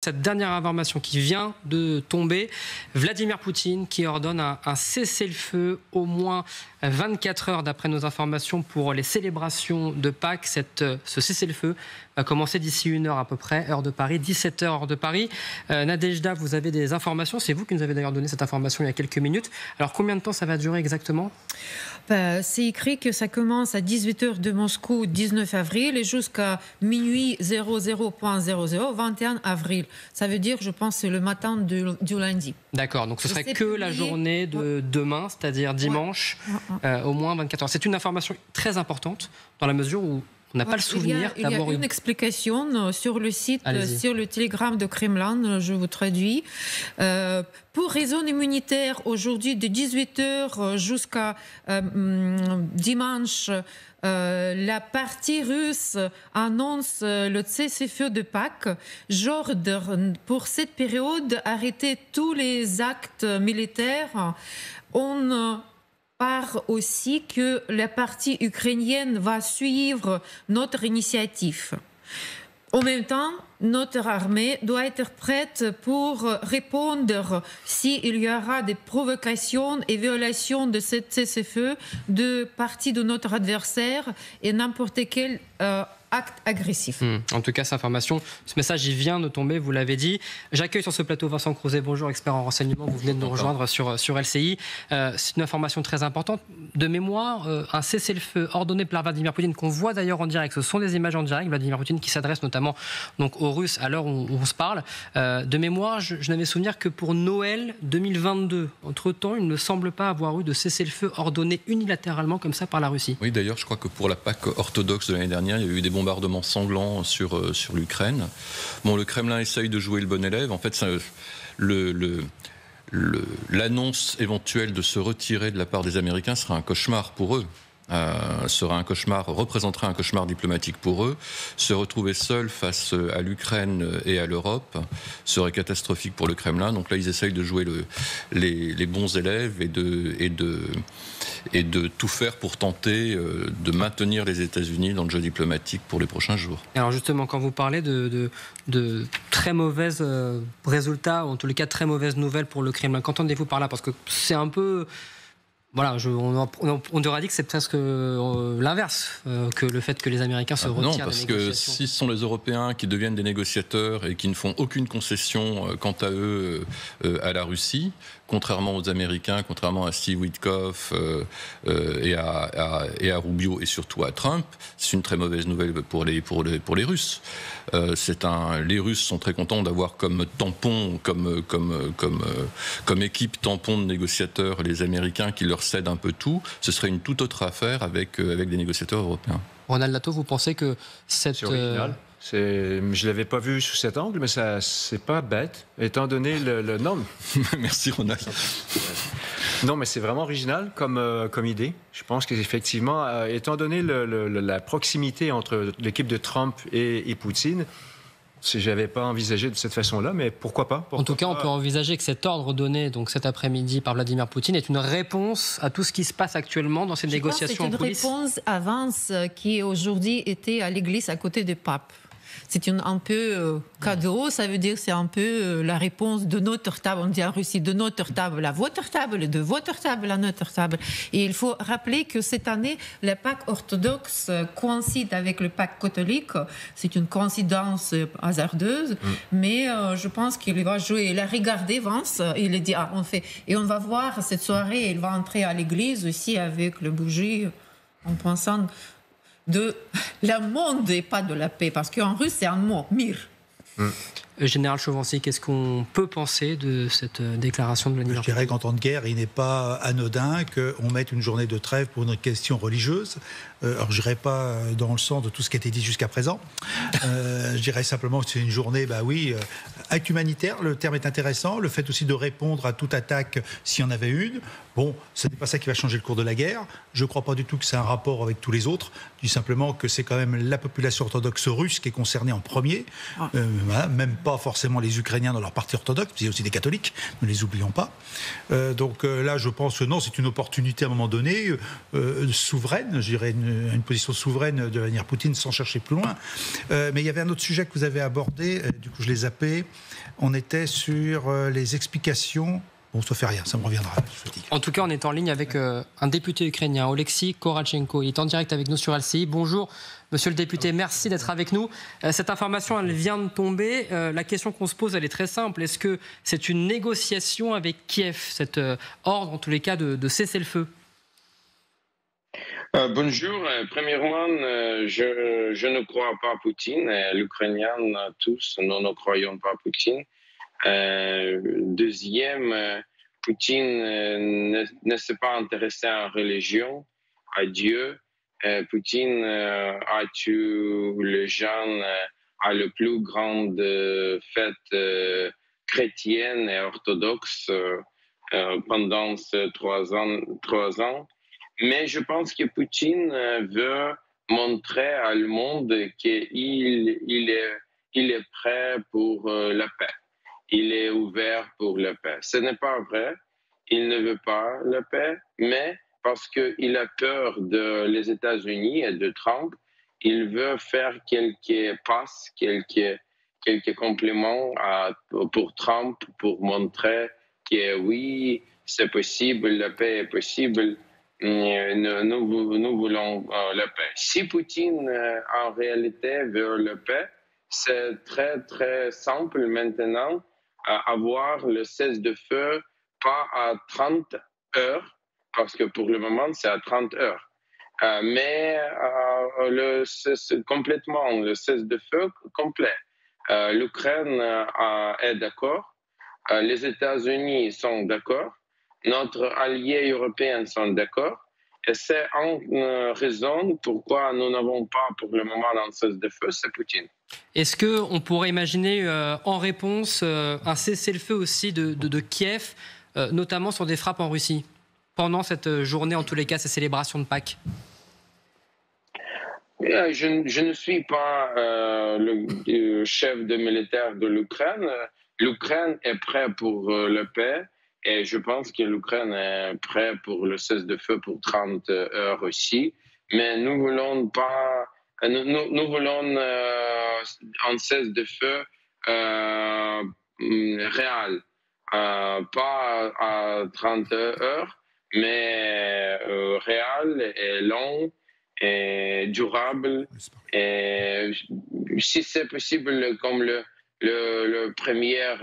cette dernière information qui vient de tomber. Vladimir Poutine qui ordonne un cessez-le-feu au moins 24 heures d'après nos informations pour les célébrations de Pâques. Ce cessez-le-feu va commencer d'ici 1 heure à peu près, heure de Paris, 17h heure de Paris. Nadejda, vous avez des informations, c'est vous qui nous avez d'ailleurs donné cette information il y a quelques minutes. Alors combien de temps ça va durer exactement ? C'est écrit que ça commence à 18h de Moscou, 19 avril, et jusqu'à minuit 00.00, 21 avril. Ça veut dire, je pense, c'est le matin du lundi. D'accord, donc ce serait que la journée de demain, c'est-à-dire dimanche, au moins 24 heures. C'est une information très importante dans la mesure où on n'a pas le souvenir d'avoir... Il y a une explication sur le site, sur le télégramme de Kremlin, je vous traduis. Pour raison immunitaire, aujourd'hui, de 18h jusqu'à dimanche, la partie russe annonce le cessez-le-feu de Pâques. J'ordonne pour cette période arrêter tous les actes militaires. On part aussi que la partie ukrainienne va suivre notre initiative. En même temps, notre armée doit être prête pour répondre s'il y aura des provocations et violations de cette cessez-le-feu de partie de notre adversaire et n'importe quel acte agressif. En tout cas, cette information, ce message, il vient de tomber, vous l'avez dit. J'accueille sur ce plateau Vincent Crouzet, bonjour, expert en renseignement, vous venez de nous rejoindre sur LCI. C'est une information très importante. De mémoire, un cessez-le-feu ordonné par Vladimir Poutine, qu'on voit d'ailleurs en direct, ce sont des images en direct, Vladimir Poutine qui s'adresse notamment donc, aux Russes à l'heure où on se parle. De mémoire, je n'avais souvenir que pour Noël 2022. Entre-temps, il ne semble pas avoir eu de cessez-le-feu ordonné unilatéralement comme ça par la Russie. Oui, d'ailleurs, je crois que pour la Pâque orthodoxe de l'année dernière, il y a eu des bombardements sanglants sur l'Ukraine. Bon, le Kremlin essaye de jouer le bon élève. En fait, ça, l'annonce éventuelle de se retirer de la part des Américains sera un cauchemar pour eux. Représenterait un cauchemar diplomatique pour eux. Se retrouver seul face à l'Ukraine et à l'Europe serait catastrophique pour le Kremlin. Donc là, ils essayent de jouer les bons élèves et de tout faire pour tenter de maintenir les États-Unis dans le jeu diplomatique pour les prochains jours. Alors justement, quand vous parlez de très mauvais résultats, ou en tous les cas très mauvaises nouvelles pour le Kremlin, qu'entendez-vous par là ? Parce que c'est un peu... Voilà, on aurait dit que c'est presque l'inverse, que le fait que les Américains se retirent des négociations. Non, parce que si ce sont les Européens qui deviennent des négociateurs et qui ne font aucune concession quant à eux à la Russie, contrairement aux Américains, contrairement à Steve Witkoff et à Rubio et surtout à Trump, c'est une très mauvaise nouvelle pour les Russes. Les Russes sont très contents d'avoir comme tampon, comme équipe tampon de négociateurs les Américains qui leur cèdent un peu tout. Ce serait une toute autre affaire avec des négociateurs européens. Ronald Lato, vous pensez que c'est original. Je ne l'avais pas vu sous cet angle, mais c'est pas bête, étant donné le nom. Merci Ronald. Non, mais c'est vraiment original comme idée. Je pense qu'effectivement, étant donné la proximité entre l'équipe de Trump et Poutine, je n'avais pas envisagé de cette façon-là, mais pourquoi pas ? En tout cas, on peut envisager que cet ordre donné donc cet après-midi par Vladimir Poutine est une réponse à tout ce qui se passe actuellement dans ces négociations en coulisses. C'est une réponse à Vance qui aujourd'hui était à l'église à côté du pape. C'est un peu cadeau, ça veut dire c'est un peu la réponse de notre table, on dit en Russie, de notre table à votre table, de votre table à notre table. Et il faut rappeler que cette année, la Pâque orthodoxe coïncide avec le Pâque catholique. C'est une coïncidence hasardeuse, mais je pense qu'il va jouer. Il a regardé Vance, il a dit on fait. Et on va voir cette soirée, il va entrer à l'église aussi avec le bougie en pensant de la monde et pas de la paix, parce qu'en russe c'est un mot, mir. Général Chauvency, qu'est-ce qu'on peut penser de cette déclaration de Vladimir Poutine ? Je dirais qu'en temps de guerre, il n'est pas anodin qu'on mette une journée de trêve pour une question religieuse. Alors, je n'irai pas dans le sens de tout ce qui a été dit jusqu'à présent. Je dirais simplement que c'est une journée, acte humanitaire, le terme est intéressant. Le fait aussi de répondre à toute attaque s'il y en avait une. Bon, ce n'est pas ça qui va changer le cours de la guerre. Je ne crois pas du tout que c'est un rapport avec tous les autres. Je dis simplement que c'est quand même la population orthodoxe russe qui est concernée en premier. Même pas forcément les Ukrainiens dans leur parti orthodoxe, il y a aussi des catholiques, ne les oublions pas. Donc là, je pense que non, c'est une opportunité à un moment donné, souveraine, je dirais une position souveraine de Vladimir Poutine sans chercher plus loin. Mais il y avait un autre sujet que vous avez abordé, du coup je l'ai zappé, on était sur les explications. Bon, ça fait rien, ça me reviendra. En tout cas, on est en ligne avec un député ukrainien, Oleksiy Korachenko. Il est en direct avec nous sur LCI. Bonjour, monsieur le député, merci d'être avec nous. Cette information, elle vient de tomber. La question qu'on se pose, elle est très simple. Est-ce que c'est une négociation avec Kiev, cet ordre, en tous les cas, de cessez-le-feu? Bonjour. Premièrement, je ne crois pas à Poutine. L'Ukrainien, tous, nous ne croyons pas à Poutine. Deuxième, Poutine ne s'est pas intéressé à la religion, à Dieu. Poutine a tué les gens à la plus grande fête chrétienne et orthodoxe pendant ces 3 ans. Mais je pense que Poutine veut montrer à le monde qu'il est prêt pour la paix. Il est ouvert pour la paix. Ce n'est pas vrai. Il ne veut pas la paix, mais parce qu'il a peur des États-Unis et de Trump, il veut faire quelques passes, quelques compléments pour Trump pour montrer que oui, c'est possible, la paix est possible. Nous voulons la paix. Si Poutine en réalité veut la paix, c'est très très simple maintenant. Avoir le cessez-le-feu pas à 30 heures, parce que pour le moment, c'est à 30 heures. Mais complètement, le cessez-le-feu complet. L'Ukraine est d'accord, les États-Unis sont d'accord, notre allié européen sont d'accord, et c'est une raison pourquoi nous n'avons pas pour le moment un cessez-le-feu, c'est Poutine. Est-ce qu'on pourrait imaginer en réponse un cessez-le-feu aussi de Kiev, notamment sur des frappes en Russie, pendant cette journée, en tous les cas, ces célébrations de Pâques? Je ne suis pas le chef de militaire de l'Ukraine. L'Ukraine est prête pour la paix et je pense que l'Ukraine est prête pour le cessez-le-feu pour 30 heures aussi. Mais nous voulons pas... Nous voulons un cessez-le-feu réel, pas à 30 heures, mais réel et long et durable. Et si c'est possible, comme le première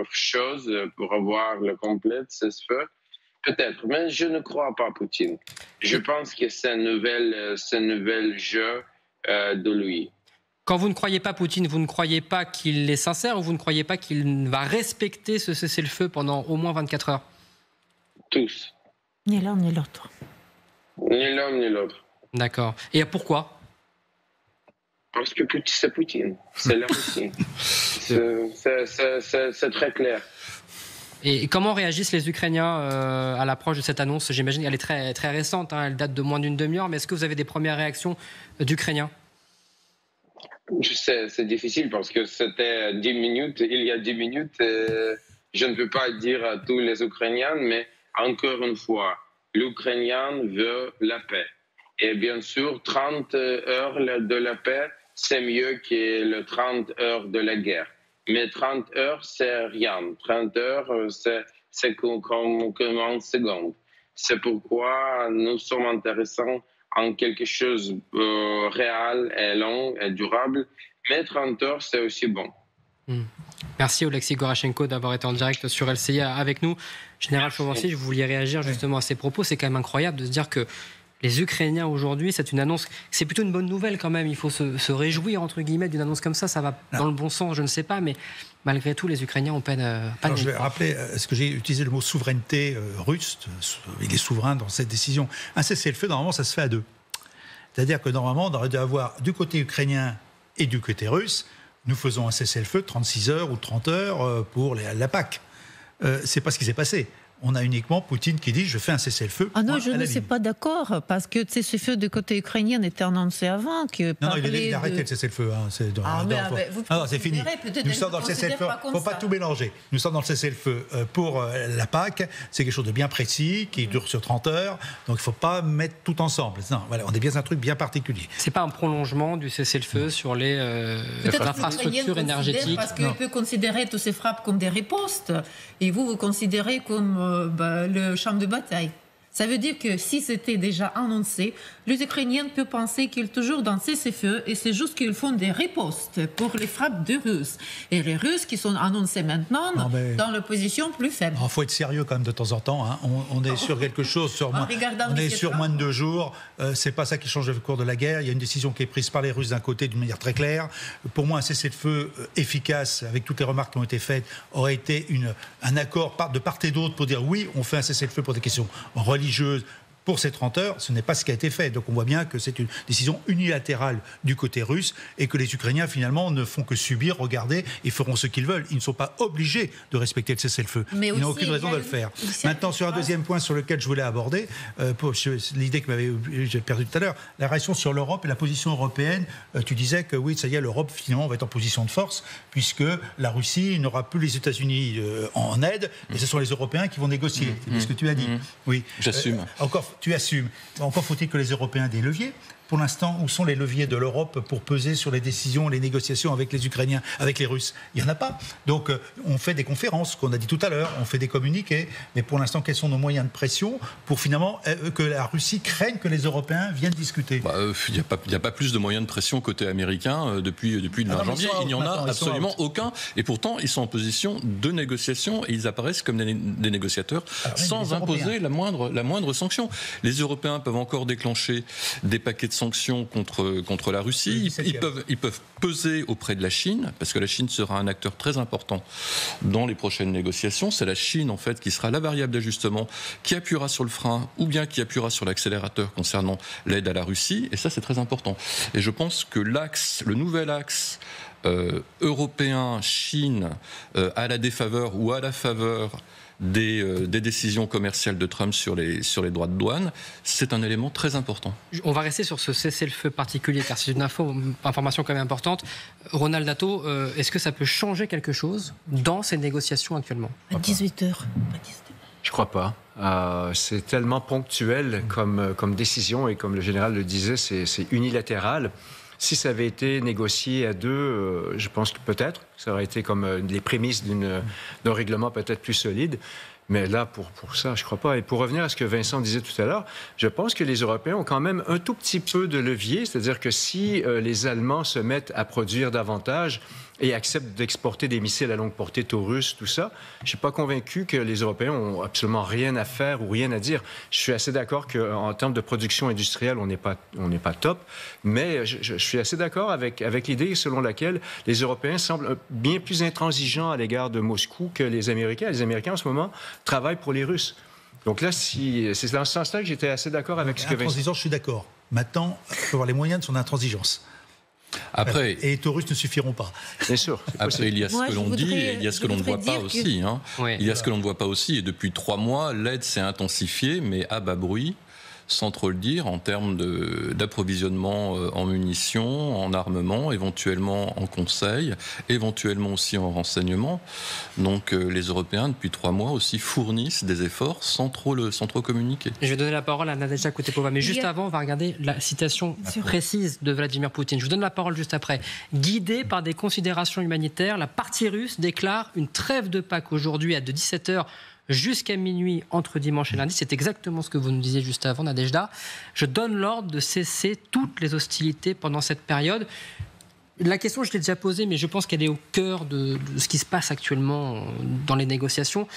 chose pour avoir le complet cessez-le-feu, peut-être. Mais je ne crois pas à Poutine. Je pense que c'est un nouvel jeu de lui. Quand vous ne croyez pas Poutine, vous ne croyez pas qu'il est sincère ou vous ne croyez pas qu'il va respecter ce cessez-le-feu pendant au moins 24 heures? Tous. Ni l'un ni l'autre. Ni l'un ni l'autre. D'accord. Et pourquoi? Parce que c'est Poutine. C'est la Russie. C'est très clair. Et comment réagissent les Ukrainiens à l'approche de cette annonce? J'imagine qu'elle est très, très récente, hein, elle date de moins d'une demi-heure, mais est-ce que vous avez des premières réactions d'Ukrainiens? Je sais, c'est difficile parce que c'était 10 minutes, il y a 10 minutes. Je ne peux pas dire à tous les Ukrainiens, mais encore une fois, l'Ukrainien veut la paix. Et bien sûr, 30 heures de la paix, c'est mieux que les 30 heures de la guerre. Mais 30 heures, c'est rien. 30 heures, c'est comme une seconde. C'est pourquoi nous sommes intéressants en quelque chose de réel et long et durable. Mais 30 heures, c'est aussi bon. Merci Oleksiy Korachenko d'avoir été en direct sur LCI avec nous. Général Chauvency, vous vouliez réagir justement à ces propos. C'est quand même incroyable de se dire que les Ukrainiens aujourd'hui, c'est une annonce, c'est plutôt une bonne nouvelle quand même. Il faut se réjouir entre guillemets d'une annonce comme ça. Ça va dans le bon sens, je ne sais pas, mais malgré tout, les Ukrainiens ont peine. Alors, je vais rappeler, est-ce que j'ai utilisé le mot souveraineté russe? Il est souverain dans cette décision. Un cessez-le-feu, normalement, ça se fait à deux. C'est-à-dire que normalement, on aurait dû avoir du côté ukrainien et du côté russe, nous faisons un cessez-le-feu de 36 heures ou 30 heures pour la Pâques. C'est pas ce qui s'est passé. on a uniquement Poutine qui dit je fais un cessez-le-feu. Ah non, je ne suis pas d'accord, parce que cessez-le-feu du côté ukrainien était annoncé avant. Non, il a arrêté le cessez-le-feu. Hein, c'est fini. Nous sommes dans le cessez-le-feu. Il ne faut pas tout mélanger. Nous sommes dans le cessez-le-feu pour la Pâque. C'est quelque chose de bien précis, qui dure sur 30 heures. Donc il ne faut pas mettre tout ensemble. Non, voilà, on est bien un truc bien particulier. C'est pas un prolongement du cessez-le-feu sur les infrastructures énergétiques. Parce qu'il peut considérer toutes ces frappes comme des ripostes. Et vous considérez comme le champ de bataille. Ça veut dire que si c'était déjà annoncé, les Ukrainiens peuvent penser qu'ils sont toujours dans cessez-le-feu et c'est juste qu'ils font des ripostes pour les frappes des Russes. Et les Russes qui sont annoncés maintenant dans la position plus faible. Il faut être sérieux quand même de temps en temps. Hein. On est sur quelque chose, on est sur moins de 2 jours. C'est pas ça qui change le cours de la guerre. Il y a une décision qui est prise par les Russes d'un côté d'une manière très claire. Pour moi, un cessez-le-feu efficace, avec toutes les remarques qui ont été faites, aurait été un accord de part et d'autre pour dire oui, on fait un cessez-le-feu pour des questions religieuses pour ces 30 heures, ce n'est pas ce qui a été fait. Donc on voit bien que c'est une décision unilatérale du côté russe et que les Ukrainiens finalement ne font que subir, regarder et feront ce qu'ils veulent. Ils ne sont pas obligés de respecter le cessez-le-feu. Ils n'ont aucune raison de le faire. Maintenant, sur un deuxième point sur lequel je voulais aborder, l'idée que j'ai perdue tout à l'heure, la réaction sur l'Europe et la position européenne, tu disais que oui, ça y est, l'Europe finalement va être en position de force puisque la Russie n'aura plus les États-Unis en aide et ce sont les Européens qui vont négocier. C'est ce que tu as dit. Oui. J'assume. Tu assumes. Encore faut-il que les Européens aient des leviers. Pour l'instant, où sont les leviers de l'Europe pour peser sur les décisions, les négociations avec les Ukrainiens, avec les Russes? Il n'y en a pas. Donc, on fait des conférences, qu'on a dit tout à l'heure, on fait des communiqués, mais pour l'instant, quels sont nos moyens de pression pour finalement que la Russie craigne que les Européens viennent discuter? Il n'y a pas plus de moyens de pression côté américain depuis le 20 janvier. Il n'y en a absolument aucun. Et pourtant, ils sont en position de négociation et ils apparaissent comme des négociateurs sans imposer la moindre sanction. Les Européens peuvent encore déclencher des paquets de sanctions contre la Russie. Ils peuvent peser auprès de la Chine, parce que la Chine sera un acteur très important dans les prochaines négociations. C'est la Chine, en fait, qui sera la variable d'ajustement, qui appuiera sur le frein ou bien qui appuiera sur l'accélérateur concernant l'aide à la Russie. Et ça, c'est très important. Et je pense que le nouvel axe européen-Chine à la défaveur ou à la faveur des décisions commerciales de Trump sur les droits de douane, c'est un élément très important. On va rester sur ce cessez-le-feu particulier, car c'est une information quand même importante. Ronald Nato, est-ce que ça peut changer quelque chose dans ces négociations actuellement? À 18h. Je crois pas. C'est tellement ponctuel comme décision et comme le général le disait, c'est unilatéral. Si ça avait été négocié à deux, je pense que peut-être ça aurait été comme les prémices d'un règlement peut-être plus solide. Mais là, pour ça, je ne crois pas. Et pour revenir à ce que Vincent disait tout à l'heure, je pense que les Européens ont quand même un tout petit peu de levier. C'est-à-dire que si les Allemands se mettent à produire davantage et acceptent d'exporter des missiles à longue portée aux Russes, tout ça, je ne suis pas convaincu que les Européens ont absolument rien à faire ou rien à dire. Je suis assez d'accord qu'en termes de production industrielle, on n'est pas top, mais je suis assez d'accord avec l'idée selon laquelle les Européens semblent bien plus intransigeants à l'égard de Moscou que les Américains. Les Américains, en ce moment, travaillent pour les Russes. Donc là, c'est dans ce sens-là que j'étais assez d'accord avec ce que Vincent... Intransigeance, je suis d'accord. Maintenant, il faut avoir les moyens de son intransigeance. Après, et les Russes ne suffiront pas. Bien sûr. Après, il y a ce que l'on dit et il y a ce que l'on ne voit pas aussi. Hein. Oui, il y a ce que l'on ne voit pas aussi. Et depuis 3 mois, l'aide s'est intensifiée, mais à bas bruit, sans trop le dire, en termes d'approvisionnement en munitions, en armement, éventuellement en conseil, éventuellement aussi en renseignement. Donc les Européens, depuis 3 mois aussi, fournissent des efforts sans trop communiquer. Je vais donner la parole à Nadezhda Kutepova, mais juste avant, on va regarder la citation précise de Vladimir Poutine. Je vous donne la parole juste après. Guidé par des considérations humanitaires, la partie russe déclare une trêve de Pâques aujourd'hui à de 17h jusqu'à minuit entre dimanche et lundi. C'est exactement ce que vous nous disiez juste avant, Nadezhda. Je donne l'ordre de cesser toutes les hostilités pendant cette période. La question, je l'ai déjà posée, mais je pense qu'elle est au cœur de ce qui se passe actuellement dans les négociations.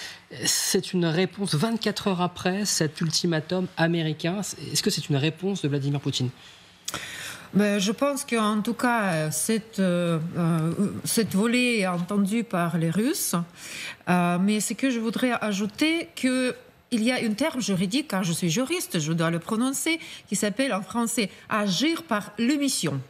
C'est une réponse 24 heures après cet ultimatum américain. Est-ce que c'est une réponse de Vladimir Poutine ? Je pense qu'en tout cas, cette volée est entendue par les Russes. Mais ce que je voudrais ajouter, qu'il y a un terme juridique, car je suis juriste, je dois le prononcer, qui s'appelle en français « agir par l'omission ».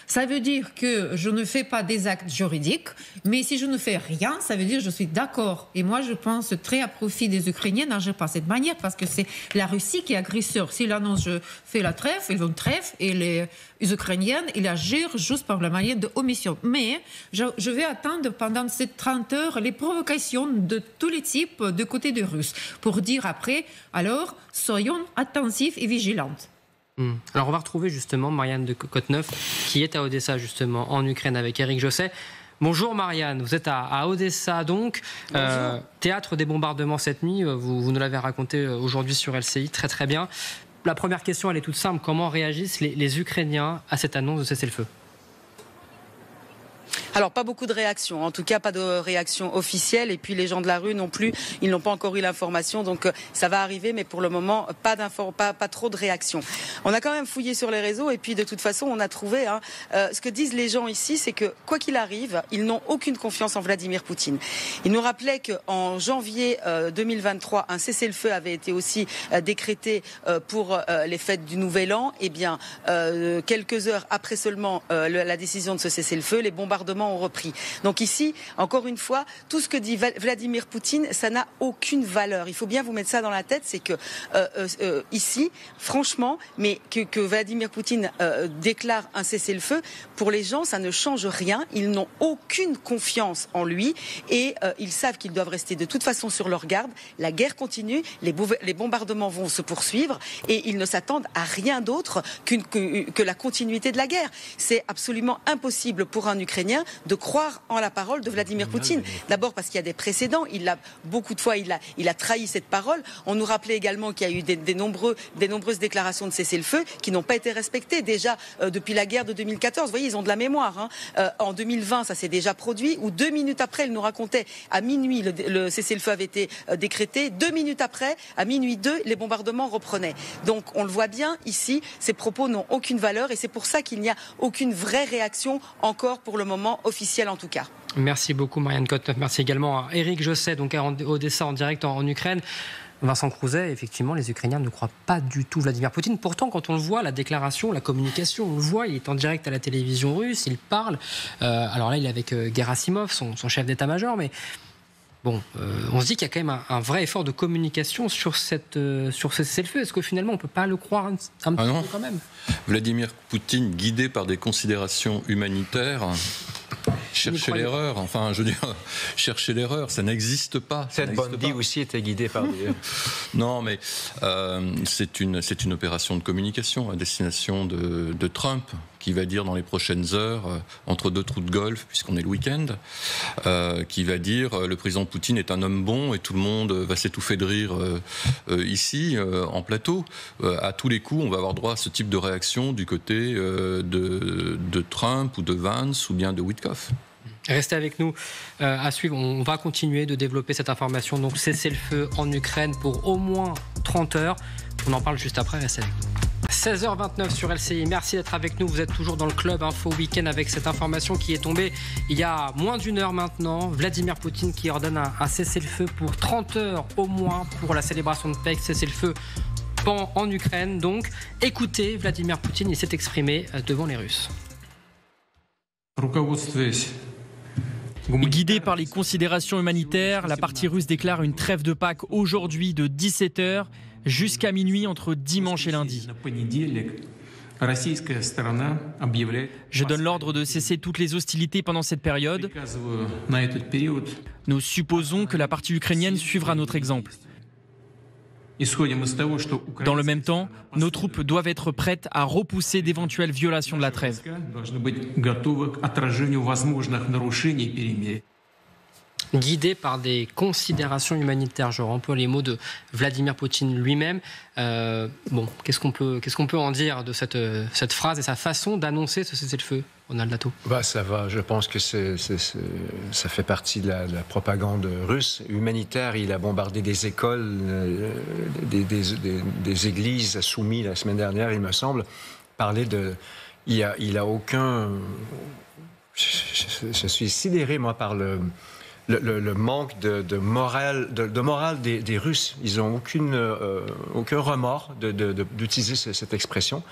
Ça veut dire que je ne fais pas des actes juridiques, mais si je ne fais rien, ça veut dire que je suis d'accord. Et moi, je pense très à profit des Ukrainiens n'agir pas de cette manière, parce que c'est la Russie qui est agresseur. S'il annonce je fais la trêve, ils vont trêve, et les Ukrainiens, ils agissent juste par la manière de omission. Mais je vais attendre pendant ces 30 heures les provocations de tous les types de côté des Russes, pour dire après, alors, soyons attentifs et vigilantes. Alors on va retrouver justement Marianne de Coteneuf qui est à Odessa justement en Ukraine avec Éric Josset. Bonjour Marianne, vous êtes à Odessa donc, théâtre des bombardements cette nuit, vous nous l'avez raconté aujourd'hui sur LCI, très très bien. La première question elle est toute simple, comment réagissent les Ukrainiens à cette annonce de cessez-le-feu ? Alors, pas beaucoup de réactions, en tout cas pas de réaction officielle. Et puis les gens de la rue non plus, ils n'ont pas encore eu l'information. Donc ça va arriver, mais pour le moment, pas trop de réactions. On a quand même fouillé sur les réseaux et puis de toute façon, on a trouvé ce que disent les gens ici, c'est que quoi qu'il arrive, ils n'ont aucune confiance en Vladimir Poutine. Ils nous rappelaient qu'en janvier 2023, un cessez-le-feu avait été aussi décrété pour les fêtes du Nouvel An. Eh bien, quelques heures après seulement la décision de ce cessez-le-feu, les bombardements ont repris. Donc ici, encore une fois, tout ce que dit Vladimir Poutine, ça n'a aucune valeur. Il faut bien vous mettre ça dans la tête, c'est que ici, franchement, mais que Vladimir Poutine déclare un cessez-le-feu, pour les gens, ça ne change rien. Ils n'ont aucune confiance en lui et ils savent qu'ils doivent rester de toute façon sur leur garde. La guerre continue, les bombardements vont se poursuivre et ils ne s'attendent à rien d'autre que la continuité de la guerre. C'est absolument impossible pour un Ukrainien de croire en la parole de Vladimir Poutine. D'abord parce qu'il y a des précédents. Beaucoup de fois, il a trahi cette parole. On nous rappelait également qu'il y a eu des nombreuses déclarations de cessez-le-feu qui n'ont pas été respectées déjà depuis la guerre de 2014. Vous voyez, ils ont de la mémoire. En 2020, ça s'est déjà produit, où 2 minutes après, ils nous racontaient à minuit, le cessez-le-feu avait été décrété. 2 minutes après, à minuit 2, les bombardements reprenaient. Donc, on le voit bien ici, ces propos n'ont aucune valeur et c'est pour ça qu'il n'y a aucune vraie réaction encore pour le moment, officielle en tout cas. Merci beaucoup Marianne Coteneuf. Merci également à Éric Josset, donc à Odessa en direct en Ukraine. Vincent Crouzet, effectivement, les Ukrainiens ne croient pas du tout Vladimir Poutine. Pourtant, quand on le voit, la déclaration, la communication, on le voit, il est en direct à la télévision russe, il parle. Alors là, il est avec Gerasimov, son chef d'état-major, mais bon, on se dit qu'il y a quand même un vrai effort de communication sur ce cessez-le-feu. Est-ce que finalement, on ne peut pas le croire un petit peu quand même ? Vladimir Poutine, guidé par des considérations humanitaires, chercher l'erreur. Enfin, je veux dire, chercher l'erreur, ça n'existe pas. Ted Bundy aussi était guidé par des... Non, mais c'est une opération de communication à destination de Trump, qui va dire dans les prochaines heures, entre 2 trous de golf, puisqu'on est le week-end, qui va dire le président Poutine est un homme bon et tout le monde va s'étouffer de rire ici, en plateau. À tous les coups, on va avoir droit à ce type de réaction du côté de Trump ou de Vance ou bien de Witkoff. Restez avec nous à suivre. On va continuer de développer cette information. Donc, cessez-le-feu en Ukraine pour au moins 30 heures. On en parle juste après. Restez avec nous. 16h29 sur LCI. Merci d'être avec nous. Vous êtes toujours dans le Club Info Week-end avec cette information qui est tombée il y a moins d'1 heure maintenant. Vladimir Poutine qui ordonne un cessez-le-feu pour 30 heures au moins pour la célébration de paix. Cessez-le-feu en Ukraine. Donc, écoutez, Vladimir Poutine, il s'est exprimé devant les Russes. Guidé par les considérations humanitaires, la partie russe déclare une trêve de Pâques aujourd'hui de 17h jusqu'à minuit entre dimanche et lundi. Je donne l'ordre de cesser toutes les hostilités pendant cette période. Nous supposons que la partie ukrainienne suivra notre exemple. Dans le même temps, nos troupes doivent être prêtes à repousser d'éventuelles violations de la trêve. Guidé par des considérations humanitaires, je emploie les mots de Vladimir Poutine lui-même. Qu'est-ce qu'on peut en dire de cette phrase et sa façon d'annoncer ce cessez-le-feu, Ronald Lato ? Ça va, je pense que ça fait partie de la propagande russe. Humanitaire, il a bombardé des écoles, des églises soumises la semaine dernière, il me semble. Il a aucun... Je suis sidéré, moi, par le manque de morale des Russes. Ils n'ont aucun remords d'utiliser cette expression.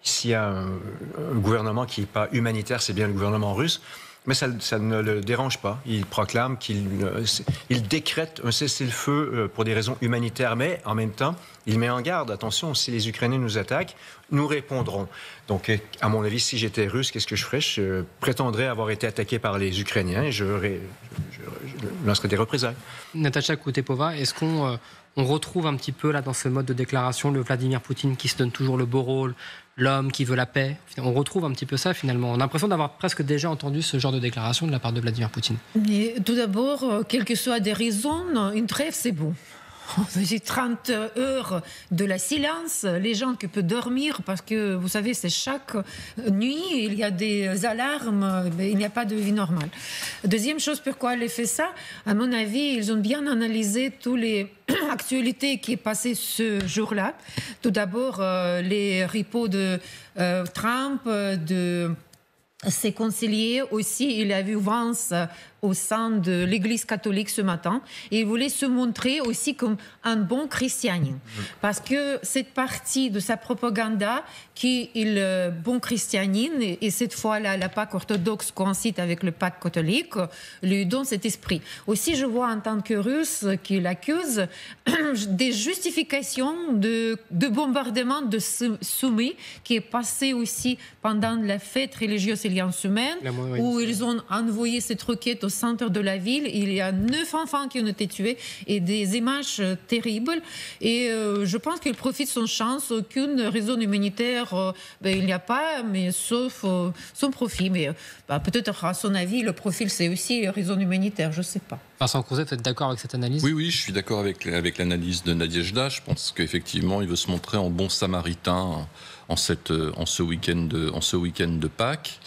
S'il y a un gouvernement qui n'est pas humanitaire, c'est bien le gouvernement russe. Mais ça ne le dérange pas. Il proclame il décrète un cessez-le-feu pour des raisons humanitaires, mais en même temps, il met en garde. Attention, si les Ukrainiens nous attaquent, nous répondrons. Donc, à mon avis, si j'étais russe, qu'est-ce que je ferais? Je prétendrais avoir été attaqué par les Ukrainiens et je lancerais des représailles. Natacha Koutepova, est-ce qu'on retrouve un petit peu là dans ce mode de déclaration le Vladimir Poutine qui se donne toujours le beau rôle, l'homme qui veut la paix? On retrouve un petit peu ça finalement. On a l'impression d'avoir presque déjà entendu ce genre de déclaration de la part de Vladimir Poutine. Mais tout d'abord, quelles que soient des raisons, une trêve, c'est bon. C'est 30 heures de la silence, les gens qui peuvent dormir, parce que vous savez, c'est chaque nuit, il y a des alarmes, il n'y a pas de vie normale. Deuxième chose, pourquoi elle fait ça? À mon avis, ils ont bien analysé toutes les actualités qui est passées ce jour-là. Tout d'abord, les repos de Trump, de ses conseillers aussi. Il a vu Vance au sein de l'Église catholique ce matin et il voulait se montrer aussi comme un bon chrétien parce que cette partie de sa propagande qui est le bon christianisme et cette fois-là la Pâque orthodoxe coïncide avec le Pâque catholique lui donne cet esprit. Aussi je vois en tant que Russe qu'il accuse des justifications de bombardement de Soumy qui est passé aussi pendant la fête religieuse il y a une semaine où ils ont envoyé cette requête au centre de la ville. Il y a 9 enfants qui ont été tués et des images terribles. Et je pense qu'il profite de son chance. Aucune raison humanitaire, il n'y a pas, mais sauf son profit. Mais peut-être, à son avis, le profil, c'est aussi raison humanitaire. Je ne sais pas. Vincent Crouzet, vous êtes d'accord avec cette analyse? Oui, je suis d'accord avec l'analyse de Nadejda. Je pense qu'effectivement, il veut se montrer en bon samaritain en ce week-end de Pâques.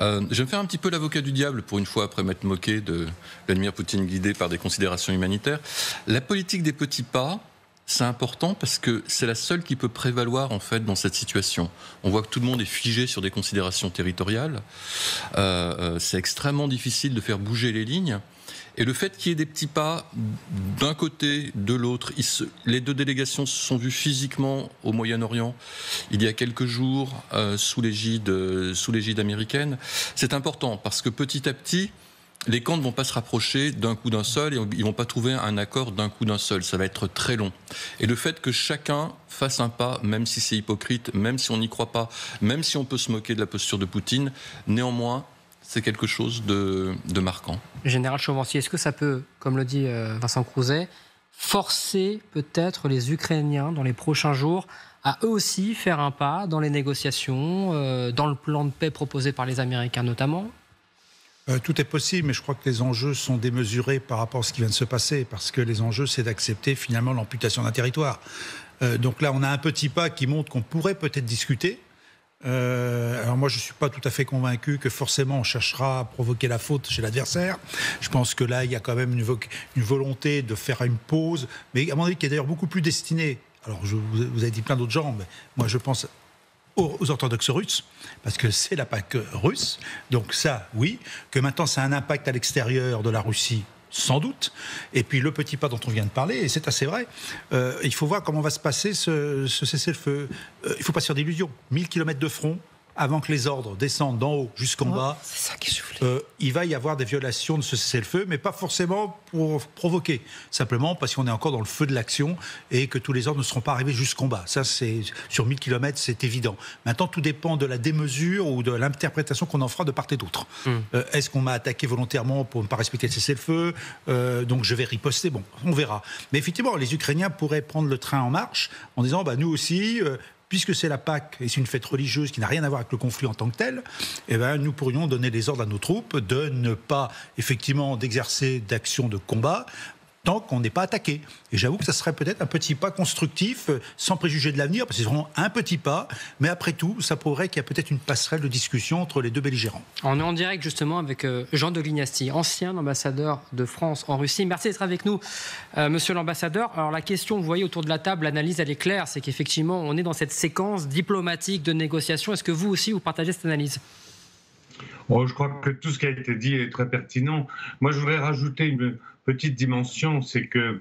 Je vais me faire un petit peu l'avocat du diable pour une fois après m'être moqué de Vladimir Poutine guidé par des considérations humanitaires. La politique des petits pas, c'est important parce que c'est la seule qui peut prévaloir en fait dans cette situation. On voit que tout le monde est figé sur des considérations territoriales. C'est extrêmement difficile de faire bouger les lignes. Et le fait qu'il y ait des petits pas d'un côté, de l'autre, les deux délégations se sont vues physiquement au Moyen-Orient il y a quelques jours sous l'égide américaine. C'est important parce que petit à petit, les camps ne vont pas se rapprocher d'un coup d'un seul et ils ne vont pas trouver un accord d'un coup d'un seul. Ça va être très long. Et le fait que chacun fasse un pas, même si c'est hypocrite, même si on n'y croit pas, même si on peut se moquer de la posture de Poutine, néanmoins, c'est quelque chose de marquant. Général Chauvencier, est-ce que ça peut, comme le dit Vincent Crouzet, forcer peut-être les Ukrainiens dans les prochains jours à eux aussi faire un pas dans les négociations, dans le plan de paix proposé par les Américains notamment? Tout est possible, mais je crois que les enjeux sont démesurés par rapport à ce qui vient de se passer, parce que les enjeux, c'est d'accepter finalement l'amputation d'un territoire. Donc là, on a un petit pas qui montre qu'on pourrait peut-être discuter. Alors moi je ne suis pas tout à fait convaincu que forcément on cherchera à provoquer la faute chez l'adversaire. Je pense que là il y a quand même une volonté de faire une pause, mais à mon avis qui est d'ailleurs beaucoup plus destinée. Alors vous avez dit plein d'autres gens, mais moi je pense aux orthodoxes russes, parce que c'est la Pâque russe, donc ça oui, que maintenant ça a un impact à l'extérieur de la Russie, sans doute. Et puis le petit pas dont on vient de parler, et c'est assez vrai, il faut voir comment va se passer ce cessez-le-feu. Il ne faut pas se faire d'illusions. 1000 km de front, avant que les ordres descendent d'en haut jusqu'en bas, c'est ça que je voulais. Il va y avoir des violations de ce cessez-le-feu, mais pas forcément pour provoquer, simplement parce qu'on est encore dans le feu de l'action et que tous les ordres ne seront pas arrivés jusqu'en bas. Ça, c'est sur 1000 km, c'est évident. Maintenant, tout dépend de la démesure ou de l'interprétation qu'on en fera de part et d'autre. Est-ce qu'on m'a attaqué volontairement pour ne pas respecter le cessez-le-feu, donc je vais riposter, bon, on verra. Mais effectivement, les Ukrainiens pourraient prendre le train en marche en disant, nous aussi... puisque c'est la Pâque et c'est une fête religieuse qui n'a rien à voir avec le conflit en tant que tel, nous pourrions donner les ordres à nos troupes de ne pas, effectivement, d'exercer d'actions de combat tant qu'on n'est pas attaqué. Et j'avoue que ça serait peut-être un petit pas constructif, sans préjuger de l'avenir, parce que c'est vraiment un petit pas, mais après tout, ça prouverait qu'il y a peut-être une passerelle de discussion entre les deux belligérants. On est en direct justement avec Jean de Lignasty, ancien ambassadeur de France en Russie. Merci d'être avec nous, monsieur l'ambassadeur. Alors la question, vous voyez autour de la table, l'analyse elle est claire, c'est qu'effectivement on est dans cette séquence diplomatique de négociation. Est-ce que vous aussi vous partagez cette analyse ? Je crois que tout ce qui a été dit est très pertinent. Moi, je voudrais rajouter une petite dimension, c'est que,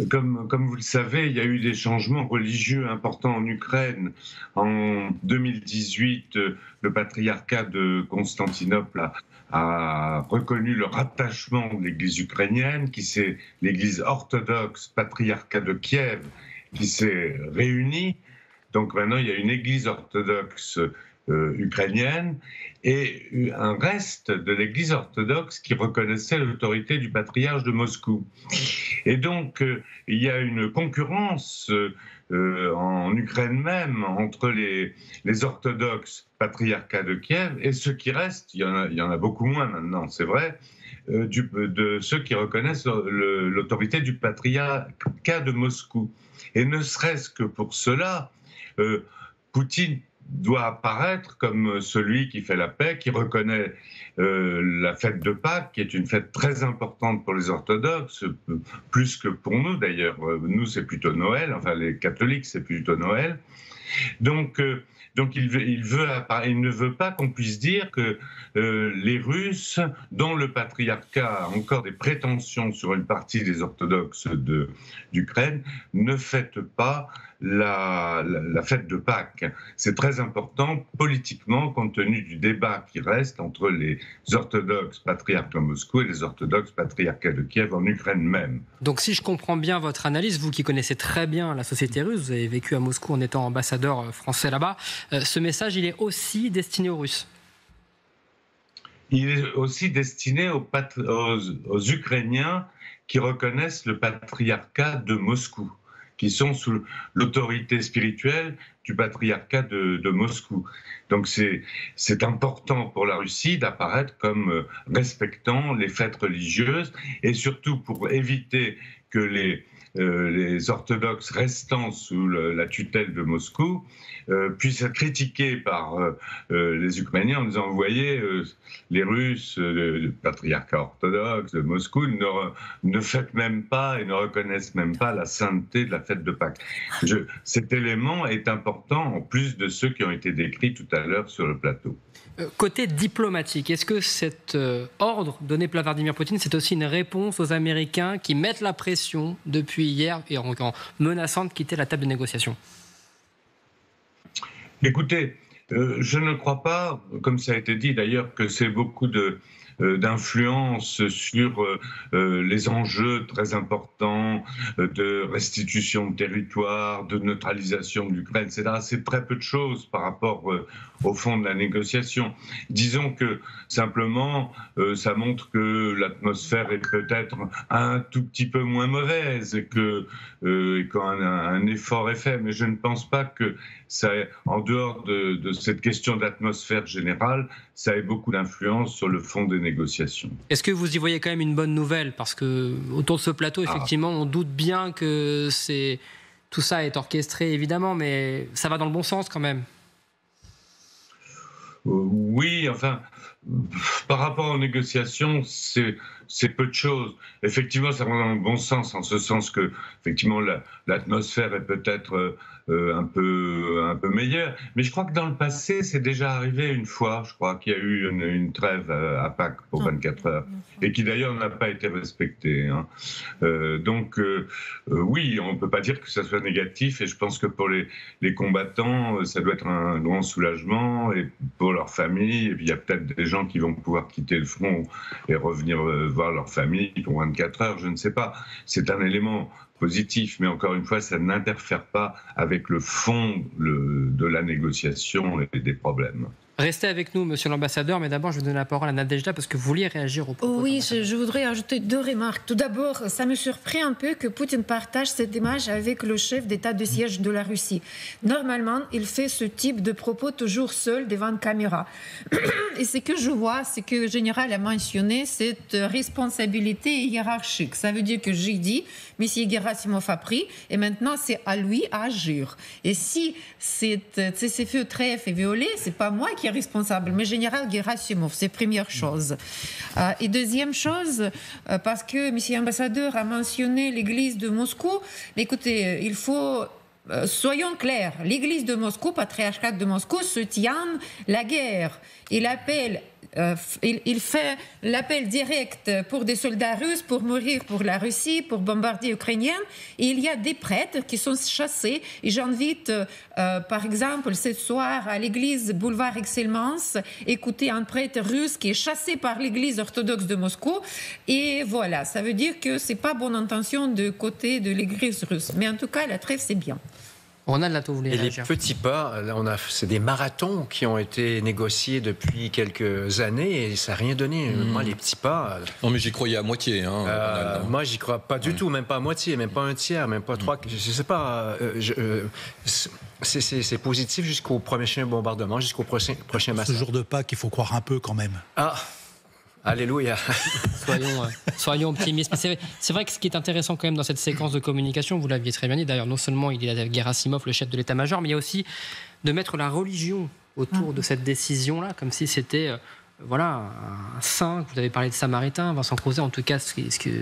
comme vous le savez, il y a eu des changements religieux importants en Ukraine. En 2018, le patriarcat de Constantinople a reconnu le rattachement de l'Église ukrainienne, qui c'est l'Église orthodoxe patriarcat de Kiev, qui s'est réunie. Donc maintenant, il y a une Église orthodoxe ukrainienne et un reste de l'Église orthodoxe qui reconnaissait l'autorité du patriarche de Moscou. Et donc, il y a une concurrence en Ukraine même entre les orthodoxes patriarcat de Kiev et ceux qui restent, il y en a beaucoup moins maintenant, c'est vrai, de ceux qui reconnaissent l'autorité du patriarcat de Moscou. Et ne serait-ce que pour cela, Poutine doit apparaître comme celui qui fait la paix, qui reconnaît la fête de Pâques, qui est une fête très importante pour les orthodoxes, plus que pour nous d'ailleurs. Nous, c'est plutôt Noël, enfin les catholiques, c'est plutôt Noël. Donc il ne veut pas qu'on puisse dire que les Russes, dont le patriarcat a encore des prétentions sur une partie des orthodoxes d'Ukraine, ne fêtent pas la fête de Pâques. C'est très important politiquement, compte tenu du débat qui reste entre les orthodoxes patriarcats de Moscou et les orthodoxes patriarcats de Kiev en Ukraine même. Donc si je comprends bien votre analyse, vous qui connaissez très bien la société russe, vous avez vécu à Moscou en étant ambassadeur français là-bas, ce message, il est aussi destiné aux Russes? Il est aussi destiné aux Ukrainiens qui reconnaissent le patriarcat de Moscou, qui sont sous l'autorité spirituelle du patriarcat de Moscou. Donc c'est important pour la Russie d'apparaître comme respectant les fêtes religieuses et surtout pour éviter que les orthodoxes restant sous la tutelle de Moscou puissent être critiqués par les Ukrainiens en disant, vous voyez, les Russes, le patriarcat orthodoxe de Moscou ne fêtent même pas et ne reconnaissent même pas la sainteté de la fête de Pâques. Cet élément est important en plus de ceux qui ont été décrits tout à l'heure sur le plateau. Côté diplomatique, est-ce que cet ordre donné par Vladimir Poutine, c'est aussi une réponse aux Américains qui mettent la pression depuis hier et en menaçant de quitter la table de négociation? Écoutez, je ne crois pas, comme ça a été dit d'ailleurs, que c'est beaucoup d'influence sur les enjeux très importants de restitution de territoire, de neutralisation de l'Ukraine, etc. C'est très peu de choses par rapport au fond de la négociation. Disons que simplement, ça montre que l'atmosphère est peut-être un tout petit peu moins mauvaise et qu'un effort est fait. Mais je ne pense pas que ça, en dehors de cette question d'atmosphère générale, ça ait beaucoup d'influence sur le fond des négociations. Est-ce que vous y voyez quand même une bonne nouvelle? Parce que autour de ce plateau, effectivement, on doute bien que tout ça est orchestré, évidemment, mais ça va dans le bon sens quand même. Oui, enfin, par rapport aux négociations, c'est peu de choses. Effectivement, ça va dans le bon sens, en ce sens que, effectivement, l'atmosphère est peut-être un peu meilleure. Mais je crois que dans le passé, c'est déjà arrivé une fois. Je crois qu'il y a eu une trêve à Pâques pour 24 heures, et qui d'ailleurs n'a pas été respectée. Hein. Donc, oui, on ne peut pas dire que ça soit négatif, et je pense que pour les combattants, ça doit être un grand soulagement, et pour leurs familles, et puis il y a peut-être des gens qui vont pouvoir quitter le front et revenir voir leur famille pour 24 heures, je ne sais pas. C'est un élément positif, mais encore une fois, ça n'interfère pas avec le fond de la négociation et des problèmes. Restez avec nous, monsieur l'ambassadeur, mais d'abord, je vais donner la parole à Nadejda parce que vous vouliez réagir au propos. Oui, je voudrais ajouter 2 remarques. Tout d'abord, ça me surprend un peu que Poutine partage cette image avec le chef d'état de siège de la Russie. Normalement, il fait ce type de propos toujours seul devant une caméra. Et ce que je vois, c'est que le général a mentionné cette responsabilité hiérarchique. Ça veut dire que j'ai dit, M. Gerasimov a pris, et maintenant c'est à lui à agir. Et si ces feux trêve est violé, c'est pas moi qui est responsable, mais général Gerasimov, c'est première chose. Et deuxième chose, parce que M. l'ambassadeur a mentionné l'église de Moscou, écoutez, il faut soyons clairs, l'Église de Moscou, patriarcat de Moscou, soutient la guerre. Il fait l'appel direct pour des soldats russes pour mourir pour la Russie, pour bombarder l'Ukrainienne. Et il y a des prêtres qui sont chassés. Et j'invite, par exemple, ce soir à l'église Boulevard Excellence, écouter un prêtre russe qui est chassé par l'église orthodoxe de Moscou. Et voilà, ça veut dire que c'est pas bonne intention de côté de l'église russe. Mais en tout cas, la trêve, c'est bien. Ronald Lato, vous voulez réagir? Les petits pas, là, c'est des marathons qui ont été négociés depuis quelques années et ça n'a rien donné. Moi, les petits pas... Non, mais j'y croyais à moitié. Moi, j'y crois pas du tout, même pas à moitié, même pas un tiers, même pas trois... Je sais pas... c'est positif jusqu'au prochain bombardement, jusqu'au prochain massacre. Ce jour de Pâques, il faut croire un peu quand même. Ah, alléluia. Soyons optimistes. C'est vrai que ce qui est intéressant quand même dans cette séquence de communication, vous l'aviez très bien dit, d'ailleurs, non seulement il y a Gerasimov, le chef de l'état-major, mais il y a aussi de mettre la religion autour de cette décision-là, comme si c'était un saint. Vous avez parlé de Samaritain, Vincent Crouzet, en tout cas,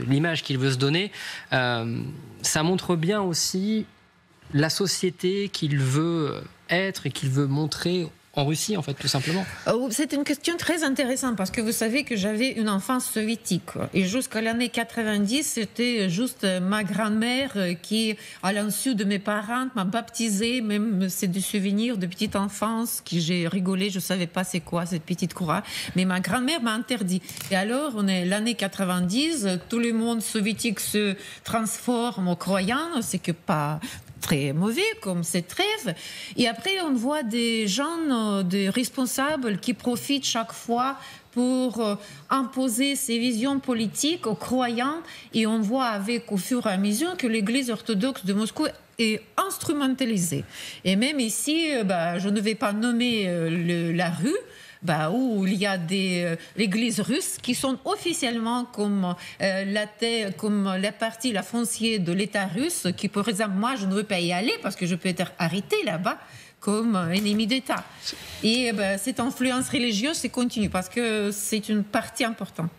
l'image qu'il veut se donner. Ça montre bien aussi la société qu'il veut être et qu'il veut montrer en Russie, en fait, tout simplement. C'est une question très intéressante parce que vous savez que j'avais une enfance soviétique. Et jusqu'à l'année 90, c'était juste ma grand-mère qui, à l'insu de mes parents, m'a baptisée. Même, c'est des souvenirs de petite enfance qui j'ai rigolé. Je ne savais pas c'est quoi cette petite croix. Mais ma grand-mère m'a interdit. Et alors, on est l'année 90, tout le monde soviétique se transforme en croyant. C'est que pas très mauvais comme cette trêve. Et après, on voit des gens, des responsables qui profitent chaque fois pour imposer ses visions politiques aux croyants. Et on voit au fur et à mesure que l'Église orthodoxe de Moscou est instrumentalisée. Et même ici, je ne vais pas nommer la rue, où il y a l'église russe qui sont officiellement comme la partie, la foncière de l'État russe, qui, par exemple, moi, je ne veux pas y aller parce que je peux être arrêté là-bas comme ennemi d'État. Et cette influence religieuse, c'est continue parce que c'est une partie importante.